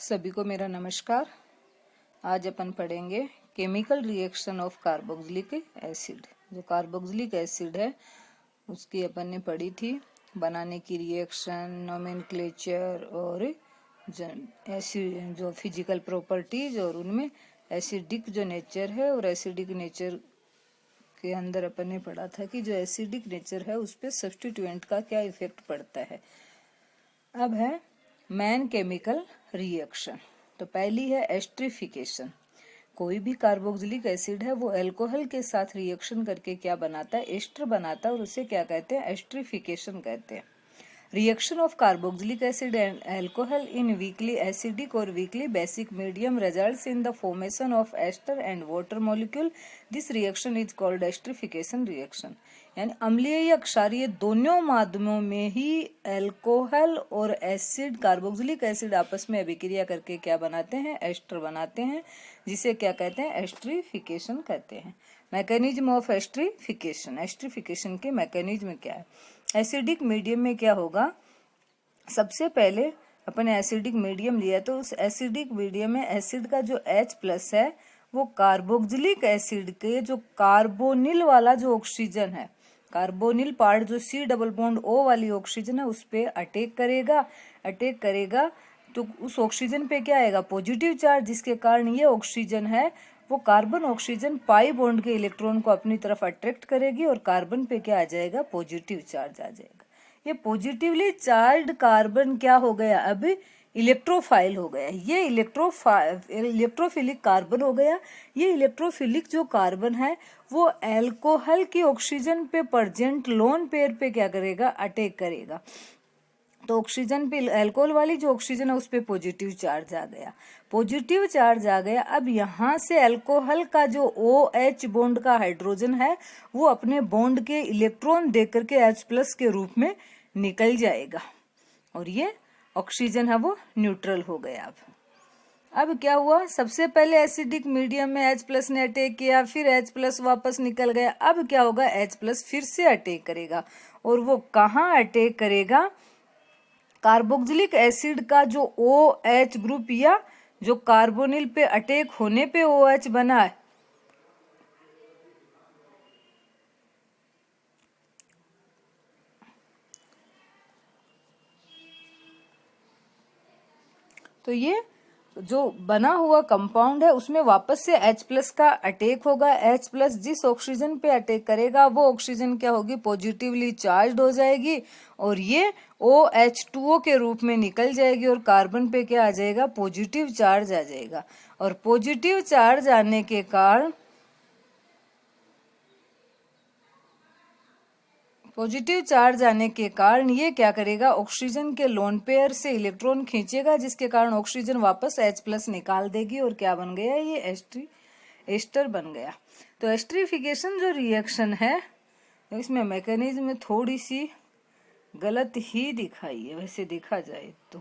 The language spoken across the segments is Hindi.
सभी को मेरा नमस्कार। आज अपन पढ़ेंगे chemical reaction of carboxylic acid. जो कार्बोक्सिलिक एसिड है उसकी अपन ने पढ़ी थी, बनाने की रिएक्शन, नोमेनक्लेचर और एसिड जो फिजिकल प्रॉपर्टीज और उनमें एसिडिक जो नेचर है और एसिडिक नेचर के अंदर अपन ने पढ़ा था कि जो एसिडिक नेचर है उस पर सब्स्टिट्यूएंट का क्या इफेक्ट पड़ता है। अब है मेन केमिकल रिएक्शन। तो पहली है एस्ट्रिफिकेशन। कोई भी कार्बोक्सिलिक एसिड है वो अल्कोहल के साथ रिएक्शन करके क्या बनाता है, एस्टर बनाता है और उसे क्या कहते हैं, एस्ट्रिफिकेशन कहते हैं। Reaction of carboxylic acid and alcohol in weakly acidic or weakly basic medium results in the formation of ester and water molecule. This reaction is called esterification reaction. यानी अम्लीय या क्षारीय दोनों माध्यमों में ही अल्कोहल और एसिड, कार्बोक्सिलिक एसिड आपस में अभिक्रिया करके क्या बनाते हैं, एस्टर बनाते हैं, जिसे क्या कहते हैं, एस्टरिफिकेशन कहते हैं। Mechanism of esterification. एस्टरिफिकेशन के मैकेनिज्म क्या है? एसिडिक मीडियम में क्या होगा, सबसे पहले अपन एसिडिक मीडियम लिया तो उस एसिडिक मीडियम में एसिड का जो H+ है वो कार्बोक्सिलिक एसिड के जो कार्बोनिल वाला जो ऑक्सीजन है, कार्बोनिल पार्ट जो C डबल बॉन्ड O वाली ऑक्सीजन है उस पे अटैक करेगा तो उस ऑक्सीजन पे क्या आएगा, पॉजिटिव चार्ज, जिसके कारण ये ऑक्सीजन है वो कार्बन ऑक्सीजन पाई बॉन्ड के इलेक्ट्रॉन को अपनी तरफ अट्रैक्ट करेगी और कार्बन पे क्या आ जाएगा, पॉजिटिव चार्ज आ जाएगा। ये पॉजिटिवली चार्ज कार्बन क्या हो गया, अब इलेक्ट्रोफाइल हो गया। ये इलेक्ट्रोफिलिक कार्बन हो गया। ये इलेक्ट्रोफिलिक जो कार्बन है वो अल्कोहल की ऑक्सीजन पे प्रेजेंट लोन पेयर पे क्या करेगा, अटैक करेगा। तो ऑक्सीजन पे, अल्कोहल वाली जो ऑक्सीजन है उस पे पॉजिटिव चार्ज आ गया। अब यहाँ से अल्कोहल का जो OH बॉन्ड का हाइड्रोजन है वो अपने बॉन्ड के इलेक्ट्रॉन दे करके H+ के रूप में निकल जाएगा और ये ऑक्सीजन है वो न्यूट्रल हो गया। अब क्या हुआ, सबसे पहले एसिडिक मीडियम में H+ ने अटैक किया, फिर H+ वापस निकल गया। अब क्या होगा, H+ फिर से अटैक करेगा और वो कहाँ अटैक करेगा, कार्बोक्सिलिक एसिड का जो OH ग्रुप या जो कार्बोनिल पे अटैक होने पे OH बना है, तो ये जो बना हुआ कंपाउंड है उसमें वापस से H+ का अटैक होगा। H+ जिस ऑक्सीजन पे अटैक करेगा वो ऑक्सीजन क्या होगी, पॉजिटिवली चार्ज हो जाएगी और ये OH2O के रूप में निकल जाएगी और कार्बन पे क्या आ जाएगा, पॉजिटिव चार्ज आ जाएगा। और पॉजिटिव चार्ज आने के कारण ये क्या करेगा, ऑक्सीजन के लोन पेयर से इलेक्ट्रॉन खींचेगा, जिसके कारण ऑक्सीजन वापस H+ निकाल देगी और क्या बन गया, ये एस्टर बन गया। तो एस्टरिफिकेशन जो रिएक्शन है इसमें मैकेनिज्म में थोड़ी सी गलत ही दिखाई है वैसे देखा जाए तो,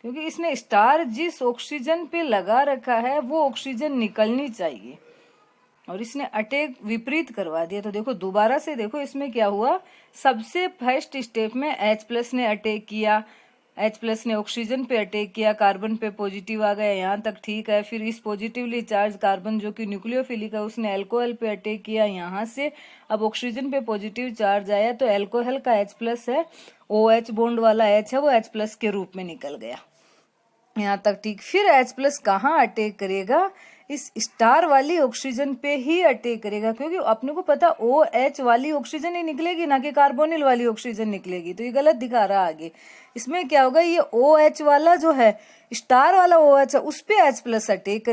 क्योंकि इसने स्टार जिस ऑक्सीजन पे लगा रखा है वो ऑक्सीजन निकलनी चाहिए और इसने अटैक विपरीत करवा दिया। तो देखो दोबारा से देखो इसमें क्या हुआ, सबसे फर्स्ट स्टेप में H+ ने अटैक किया, H+ ने ऑक्सीजन पे अटैक किया, कार्बन पे पॉजिटिव आ गया, यहाँ तक ठीक है। फिर इस पॉजिटिवली चार्ज कार्बन जो कि न्यूक्लियोफिलिक है उसने अल्कोहल पे अटैक किया, यहाँ से अब ऑक्सीजन पे पॉजिटिव चार्ज आया तो अल्कोहल का H+ है, OH बॉन्ड वाला H है वो H+ के रूप में निकल गया, यहाँ तक ठीक। फिर H+ कहाँ अटैक करेगा, इस स्टार वाली ऑक्सीजन पे ही अटैक करेगा, क्योंकि अपने को पता OH वाली ऑक्सीजन ही निकलेगी ना कि कार्बोनिल वाली ऑक्सीजन निकलेगी, तो ये गलत दिखा रहा आगे। इसमें क्या होगा, ये OH वाला जो है, स्टार वाला OH है उस पे H+ अटैक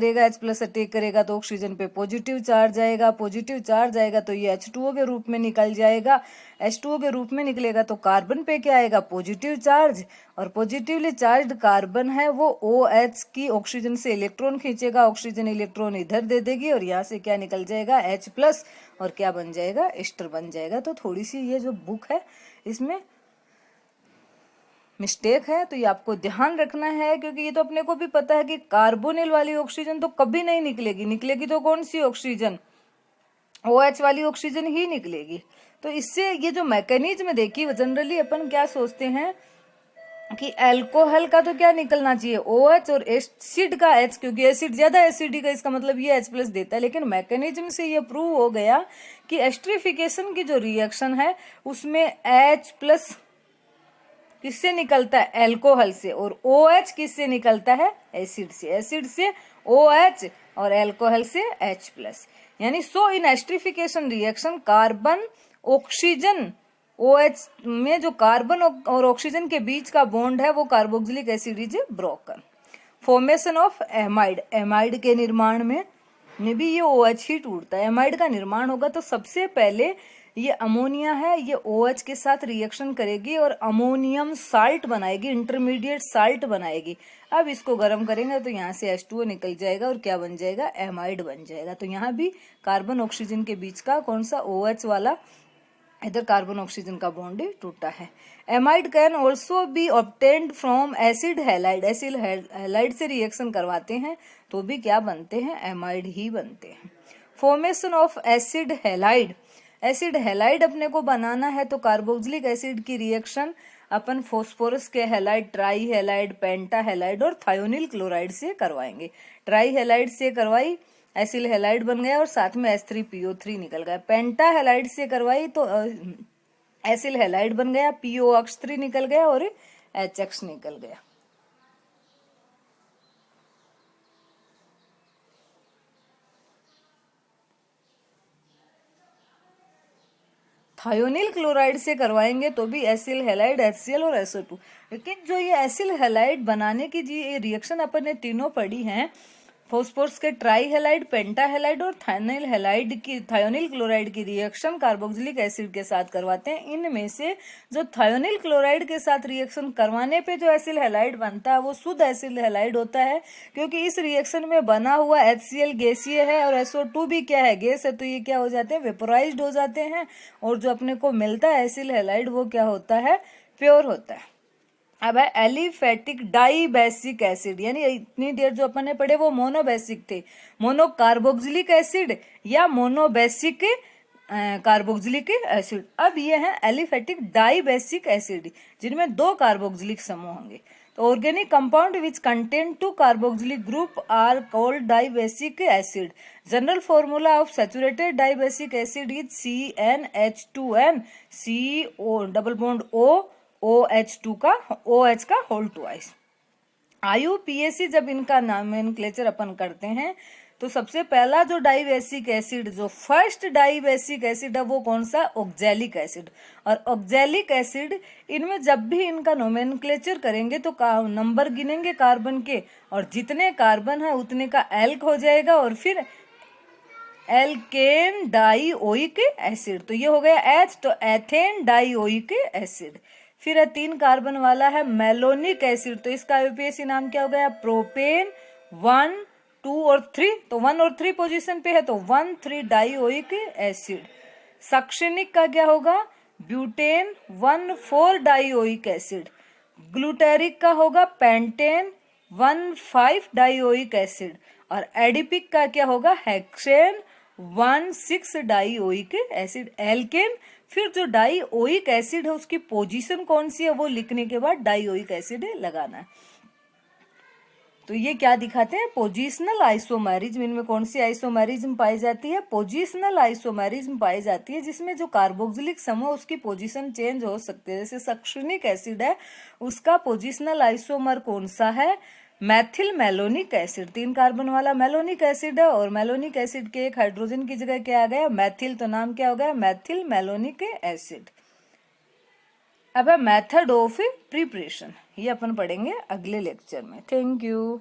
करेगा तो ऑक्सीजन पे पॉजिटिव चार्ज आएगा तो ये H2O के रूप में निकल जाएगा। H2O के रूप में निकलेगा तो कार्बन पे क्या आएगा, पॉजिटिव चार्ज, और पॉजिटिवली चार्ज कार्बन है वो OH की ऑक्सीजन से इलेक्ट्रॉन खींचेगा, ऑक्सीजन इलेक्ट्रॉन इधर दे देगी और यहाँ से क्या निकल जाएगा, H+ और क्या बन जाएगा, एस्टर बन जाएगा। तो थोड़ी सी ये जो बुक है इसमें मिस्टेक है, तो ये आपको ध्यान रखना है, क्योंकि ये तो अपने को भी पता है कि कार्बोनिल वाली ऑक्सीजन तो कभी नहीं निकलेगी तो कौन सी ऑक्सीजन, OH वाली ऑक्सीजन ही निकलेगी। तो इससे ये जो मैकेनिज्म देखिए, जनरली अपन क्या सोचते हैं कि अल्कोहल का तो क्या निकलना चाहिए OH और एसिड का H, क्योंकि एसिड ज्यादा एसिडिक है, इसका मतलब ये H+ देता है। लेकिन मैकेनिज्म से ये प्रूव हो गया कि एस्टरिफिकेशन की जो रिएक्शन है उसमें H+ किससे निकलता है, अल्कोहल से, और OH किससे निकलता है, एसिड से। एसिड से OH और अल्कोहल से H+। यानी so in esterification reaction carbon oxygen, OH में जो कार्बन और ऑक्सीजन के बीच का बॉन्ड है वो carboxylic acid is broken. Formation of amide, amide के निर्माण में भी ये OH ही टूटता है। एमाइड का निर्माण होगा तो सबसे पहले ये अमोनिया है, ये OH के साथ रिएक्शन करेगी और अमोनियम साल्ट बनाएगी, इंटरमीडिएट साल्ट बनाएगी। अब इसको गर्म करेंगे तो यहाँ से H2O निकल जाएगा और क्या बन जाएगा, एमाइड बन जाएगा। तो यहाँ भी कार्बन ऑक्सीजन के बीच का कौन सा, OH वाला, इधर कार्बन ऑक्सीजन का बॉन्ड टूटा है। Amide can also be obtained from acid halide, acid halide से रिएक्शन करवाते हैं तो भी क्या बनते हैं, एमाइड ही बनते हैं। Formation of acid halide, acid halide अपने को बनाना है तो कार्बोक्सिलिक एसिड की रिएक्शन अपन फास्फोरस के हैलाइड, ट्राई हैलाइड, पेंटा हैलाइड और थायोनिल क्लोराइड से करवाएंगे। ट्राई हैलाइड से करवाई, एसिल हैलाइड बन गया और साथ में H3PO3 निकल गया। पेंटा हैलाइड से करवाई तो एसिल हैलाइड बन गया, POX3 निकल गया और HX निकल गया। थायोनिल क्लोराइड से करवाएंगे तो भी एसिल हैलाइड, HCl और SO2। लेकिन जो ये एसिल हैलाइड बनाने की जी ये रिएक्शन अपन ने तीनों पढ़ी हैं, फॉस्फोरस के ट्राई हैलाइड, पेंटा हैलाइड और थायोनिल हैलाइड की, थायोनिल क्लोराइड की रिएक्शन कार्बोक्सिलिक एसिड के साथ करवाते हैं। इनमें से जो थायोनिल क्लोराइड के साथ रिएक्शन करवाने पे जो एसिल हैलाइड बनता है वो शुद्ध एसिल हैलाइड होता है, क्योंकि इस रिएक्शन में बना हुआ HCl गैसीय है और SO2 भी क्या है, गैस है। तो ये क्या हो जाते हैं, वेपोराइज्ड हो जाते हैं, और जो अपने को मिलता है एसिल हैलाइड वो क्या होता है, प्योर होता है। अब है एलिफेटिक डाइबेसिक एसिड, यानी इतनी देर जो अपन ने पढ़े वो मोनोबेसिक थे, मोनो कार्बोक्सिलिक एसिड या मोनोबेसिक कार्बोक्सिलिक एसिड। अब ये है एलिफेटिक डाइबेसिक एसिड, जिनमें 2 कार्बोक्सिलिक समूह होंगे। तो organic compound which contain 2 carboxylic group are called dibasic acid. General formula of saturated dibasic acid is CnH2n, CO double bond OH2 का OH का होल ट्वाइस। IUPAC जब इनका नोमेनक्लेचर अपन करते हैं तो सबसे पहला जो डाइबेसिक एसिड, जो फर्स्ट डाइबेसिक एसिड है वो कौन सा, ऑक्जेलिक एसिड। और ऑक्जेलिक एसिड, इनमें जब भी इनका नोमेनक्लेचर करेंगे तो नंबर गिनेंगे कार्बन के, और जितने कार्बन है उतने का एल्क हो जाएगा और फिर एल्केन डाइओइक एसिड। तो ये हो गया H, तो एथेन डाइओइक एसिड। फिर है 3 कार्बन वाला है मेलोनिक एसिड, तो इसका यूपीएससी नाम क्या हो गया, प्रोपेन 1, 2 और 3। तो 1 और 3 पोजीशन पे है तो 1,3 डाइओइक एसिड। सक्शनिक का क्या होगा, ब्यूटेन 1,4 डाइओइक एसिड। ग्लूटेरिक का होगा पेंटेन 1,5 डाइओइक एसिड। और एडिपिक का क्या होगा, हेक्सेन 1,6 डाइओइक एसिड। एल्केन, फिर जो डाइओइक एसिड है उसकी पोजीशन कौन सी है वो लिखने के बाद डाइओइक एसिड लगाना है। तो ये क्या दिखाते हैं, पोजिशनल आइसोमेरिज्म। इनमें कौन सी आइसोमेरिज्म पाई जाती है, पोजिशनल आइसोमेरिज्म पाई जाती है, जिसमें जो कार्बोक्सिलिक समूह उसकी पोजीशन चेंज हो सकती है। जैसे सक्शनिक एसिड है उसका पोजिशनल आइसोमर कौन सा है, मैथिल मेलोनिक एसिड। 3 कार्बन वाला मेलोनिक एसिड है और मेलोनिक एसिड के एक हाइड्रोजन की जगह क्या आ गया, मैथिल, तो नाम क्या हो गया, मैथिल मेलोनिक एसिड। अब है मेथड ऑफ प्रिपरेशन, ये अपन पढ़ेंगे अगले लेक्चर में। Thank you.